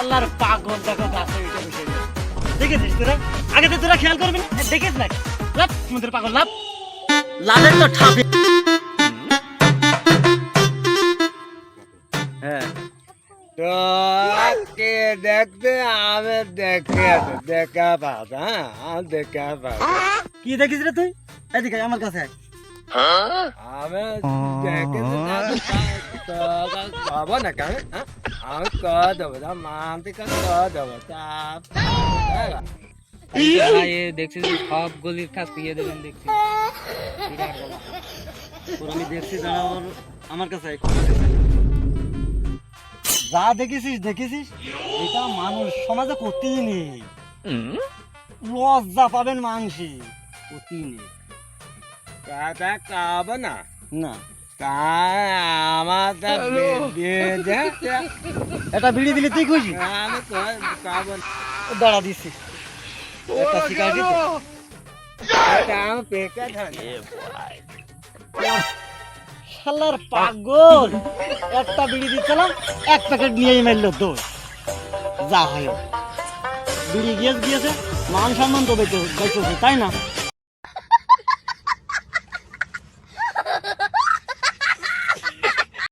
শালার পাগল দেখো গাছে উঠে বসে গেছে। দেখেছিস তোরা? আগে তো তোরা খেয়াল করবি না, দেখিস না? লাভ সমুদ্রের পাগল লাভ, লাভের তো ঠাপে। হ্যাঁ তোকে দেখতে আমি দেখে আছি, দেখা পাস, হ্যাঁ আমি দেখা পাস। কি দেখিস রে তুই? এদিকে আয়, আমার কাছে আয়। আমি দেখে কব না কেন, আমি কহ দেবো মানতে কহ দেবো চাপ। দেখছিস সব গলির খাস পিয়ে দেবেন দেখছি। ওর আমি দেখছি, দাঁড়া ওর আমার কাছে আয়। যা দেখেছিস দেখেছিস, এটা মানুষ সমাজে করতেই নেই। লজ্জা পাবেন মাংসি, করতেই নেই। কথা কব না, না তা আমার এটা বিড়ি দিলে তুই খুশি? আমি কব দাঁড়া দিচ্ছি একটা সিগারেট দে। আমি পেকে ধরে শালার পাগল, একটা বিড়ি দিচ্ছিলাম, এক প্যাকেট নিয়েই মারলো দোষ। যা হয় হোক, বিড়ি গিয়েছে মান সম্মান তো বেঁচেছে, তাই না?